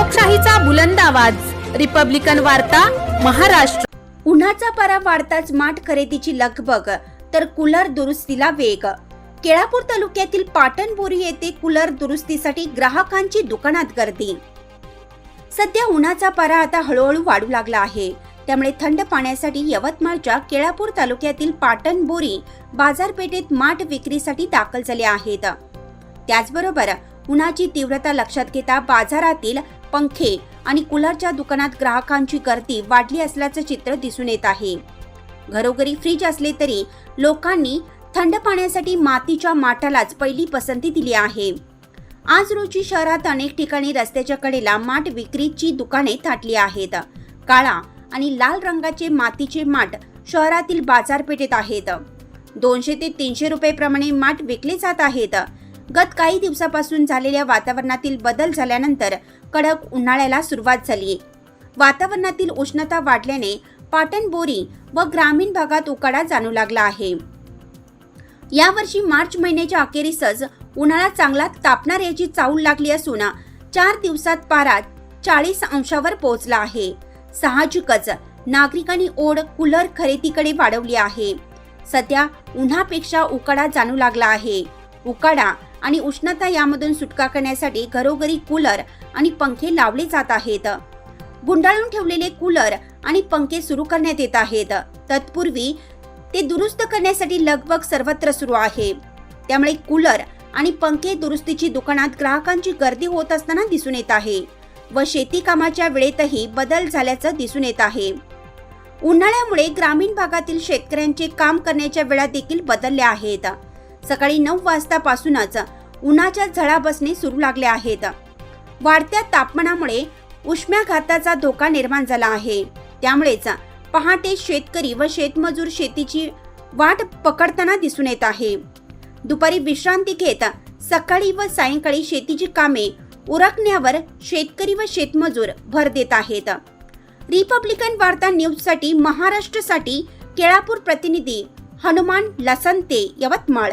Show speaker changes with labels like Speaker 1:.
Speaker 1: लोकशाहीचा बुलंद आवाज, रिपब्लिकन वार्ता, महाराष्ट्र।
Speaker 2: उन्हाचा पारा वाढताच माठ खरेदीची लगबग तर कूलर दुरुस्तीला वेग। केळापूर तालुक्यातील पाटणबोरी येथे कूलर दुरुस्तीसाठी ग्राहकांची दुकानात गर्दी। सध्या उन्हाचा पारा आता हळूहळू वाढू लागला आहे, त्यामुळे थंड पाण्यासाठी यवतमाळच्या केळापूर तालुक्यातील पाटणबोरी बाजारपेठेत माठ विक्रीसाठी दाखल झाले आहेत। त्याचबरोबर उन्हाची तीव्रता लक्षात घेता बाजारातील पंखे आणि कूलरच्या दुकानात ग्राहकांची गर्दी वाढली असल्याचं चित्र दिसून येत आहे। घरोघरी फ्रीज असले तरी लोकांनी थंड पाण्यासाठी मातीच्या माठालाच पहिली पसंती दिली आहे। आज रोजी शहरात अनेक ठिकाणी रस्त्याच्या कडेला माठ विक्रीची दुकाने थाटली आहेत। काळा आणि लाल रंगाचे मातीचे माठ शहरातील बाजारपेठेत आहेत। 200 ते 300 रुपये प्रमाणे माठ विकले जात आहेत। गत काही दिवसापासून झालेल्या वातावरणातील बदल झाल्यानंतर कडक उन्हाळ्याला सुरुवात झाली। वातावरणातील उष्णता वाढल्याने पाटणबोरी व ग्रामीण भागात उकाडा जाणू लागला आहे। यावर्षी मार्च महिन्याच्या अखेरीसच उन्हाळा चांगला तापणार याची चाहूल लागली असून 4 दिवसात पारा 40 अंशावर पोहोचला आहे। साहजिकच नागरिकांनी ओढ कूलर खरेदीकडे वाढवली आहे। सध्या उन्हापेक्षा उकाडा जाणू लागला आहे। उकाडा आणि उष्णता यामधून सुटका करण्यासाठी घरोघरी कूलर आणि पंखे लावले जात आहेत। गुंडाळून ठेवलेले कूलर आणि पंखे सुरू करण्यात येत आहेत। तत्पूर्वी ते दुरुस्त करण्यासाठी लगबग सर्वत्र सुरू आहे। त्यामुळे कूलर आणि पंखे दुरुस्तीची दुकानात ग्राहकांची गर्दी होत असताना दिसून येत आहे व शेती कामाच्या वेळेतही बदल झाल्याचं दिसून येत आहे। उन्हाळ्यामुळे ग्रामीण भागातील शेतकऱ्यांचे काम करण्याच्या वेळा देखील बदलल्या आहेत। सकाळी 9 वाजतापासूनच उन्हाच्या झळा बसणे सुरू लागले आहेत। वाढत्या तापमानामुळे उष्माघाताचा धोका निर्माण झाला आहे। त्यामुळेच पहाटे शेतकरी व शेतमजूर शेतीची वाट पकडताना दिसून येत आहे। दुपारी विश्रांती घेत सकाळी व सायंकाळी शेतीची कामे उरकण्यावर शेतकरी व शेतमजूर भर देत आहेत। रिपब्लिकन वार्ता न्यूजसाठी महाराष्ट्रासाठी केळापूर प्रतिनिधी हनुमान लसंते, यवतमाळ।